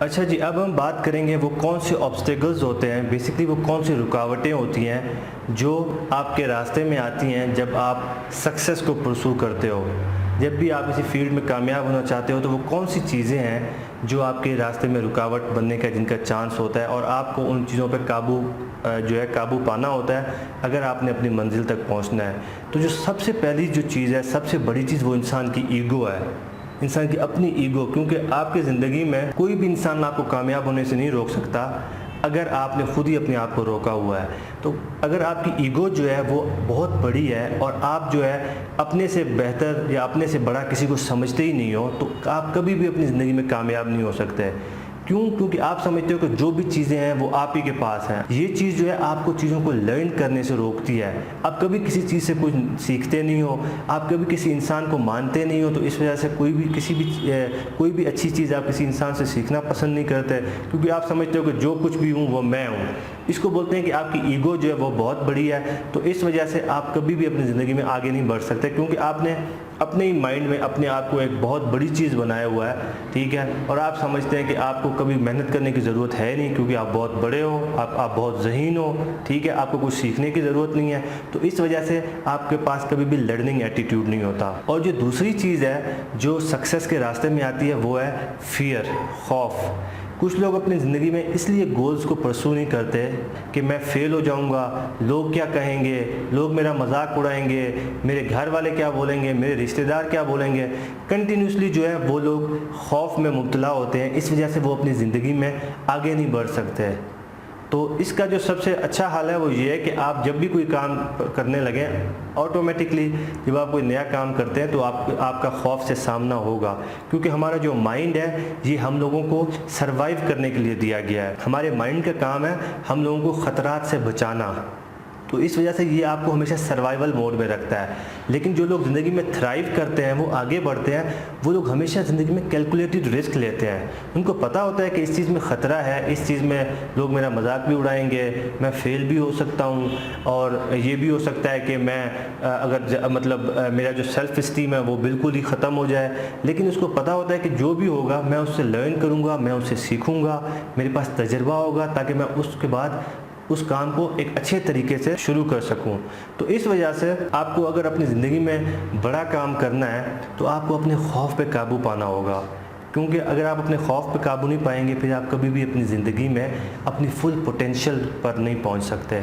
اچھا جی، اب ہم بات کریں گے وہ کون سے آبسٹیکلز ہوتے ہیں، بیسکلی وہ کون سی رکاوٹیں ہوتی ہیں جو آپ کے راستے میں آتی ہیں جب آپ سکسیس کو پرسو کرتے ہو۔ جب بھی آپ کسی فیلڈ میں کامیاب ہونا چاہتے ہو تو وہ کون سی چیزیں ہیں جو آپ کے راستے میں رکاوٹ بننے کا جن کا چانس ہوتا ہے، اور آپ کو ان چیزوں پہ قابو پانا ہوتا ہے اگر آپ نے اپنی منزل تک پہنچنا ہے۔ تو جو سب سے پہلی جو چیز ہے، سب سے بڑی چیز، وہ انسان کی ایگو ہے، انسان کی اپنی ایگو، کیونکہ آپ کی زندگی میں کوئی بھی انسان آپ کو کامیاب ہونے سے نہیں روک سکتا اگر آپ نے خود ہی اپنے آپ کو روکا ہوا ہے۔ تو اگر آپ کی ایگو جو ہے وہ بہت بڑی ہے اور آپ جو ہے اپنے سے بہتر یا اپنے سے بڑا کسی کو سمجھتے ہی نہیں ہو، تو آپ کبھی بھی اپنی زندگی میں کامیاب نہیں ہو سکتے۔ کیونکہ آپ سمجھتے ہو کہ جو بھی چیزیں ہیں وہ آپ ہی کے پاس ہیں۔ یہ چیز جو ہے آپ کو چیزوں کو لرن کرنے سے روکتی ہے۔ آپ کبھی کسی چیز سے کچھ سیکھتے نہیں ہو، آپ کبھی کسی انسان کو مانتے نہیں ہو، تو اس وجہ سے کوئی بھی اچھی چیز آپ کسی انسان سے سیکھنا پسند نہیں کرتے، کیونکہ آپ سمجھتے ہو کہ جو کچھ بھی ہوں وہ میں ہوں۔ اس کو بولتے ہیں کہ آپ کی ایگو جو ہے وہ بہت بڑی ہے، تو اس وجہ سے آپ کبھی بھی اپنی زندگی میں آگے نہیں بڑھ سکتے، کیونکہ آپ نے اپنے ہی مائنڈ میں اپنے آپ کو ایک بہت بڑی چیز بنایا ہوا ہے، ٹھیک ہے، اور آپ سمجھتے ہیں کہ آپ کو کبھی محنت کرنے کی ضرورت ہے نہیں، کیونکہ آپ بہت بڑے ہو، آپ بہت ذہین ہو، ٹھیک ہے، آپ کو کچھ سیکھنے کی ضرورت نہیں ہے، تو اس وجہ سے آپ کے پاس کبھی بھی لرننگ ایٹیٹیوڈ نہیں ہوتا۔ اور جو دوسری چیز ہے جو سکسیس کے راستے میں آتی ہے وہ ہے فیئر، خوف۔ کچھ لوگ اپنی زندگی میں اس لیے گولز کو پرسو نہیں کرتے کہ میں فیل ہو جاؤں گا، لوگ کیا کہیں گے، لوگ میرا مذاق اڑائیں گے، میرے گھر والے کیا بولیں گے، میرے رشتہ دار کیا بولیں گے۔ کنٹینیوسلی جو ہے وہ لوگ خوف میں مبتلا ہوتے ہیں، اس وجہ سے وہ اپنی زندگی میں آگے نہیں بڑھ سکتے۔ تو اس کا جو سب سے اچھا حل ہے وہ یہ ہے کہ آپ جب بھی کوئی کام کرنے لگیں، آٹومیٹکلی جب آپ کوئی نیا کام کرتے ہیں تو آپ کا خوف سے سامنا ہوگا، کیونکہ ہمارا جو مائنڈ ہے یہ ہم لوگوں کو سروائیو کرنے کے لیے دیا گیا ہے۔ ہمارے مائنڈ کا کام ہے ہم لوگوں کو خطرات سے بچانا، تو اس وجہ سے یہ آپ کو ہمیشہ سروائیول موڈ میں رکھتا ہے۔ لیکن جو لوگ زندگی میں تھرائیو کرتے ہیں، وہ آگے بڑھتے ہیں، وہ لوگ ہمیشہ زندگی میں کیلکولیٹڈ رسک لیتے ہیں۔ ان کو پتہ ہوتا ہے کہ اس چیز میں خطرہ ہے، اس چیز میں لوگ میرا مذاق بھی اڑائیں گے، میں فیل بھی ہو سکتا ہوں، اور یہ بھی ہو سکتا ہے کہ میں میرا جو سیلف اسٹیم ہے وہ بالکل ہی ختم ہو جائے۔ لیکن اس کو پتہ ہوتا ہے کہ جو بھی ہوگا میں اس سے لرن کروں گا، میں اس سے سیکھوں گا، میرے پاس تجربہ ہوگا، تاکہ میں اس کے بعد اس کام کو ایک اچھے طریقے سے شروع کر سکوں۔ تو اس وجہ سے آپ کو اگر اپنی زندگی میں بڑا کام کرنا ہے تو آپ کو اپنے خوف پہ قابو پانا ہوگا، کیونکہ اگر آپ اپنے خوف پہ قابو نہیں پائیں گے پھر آپ کبھی بھی اپنی زندگی میں اپنی فل پوٹینشل پر نہیں پہنچ سکتے۔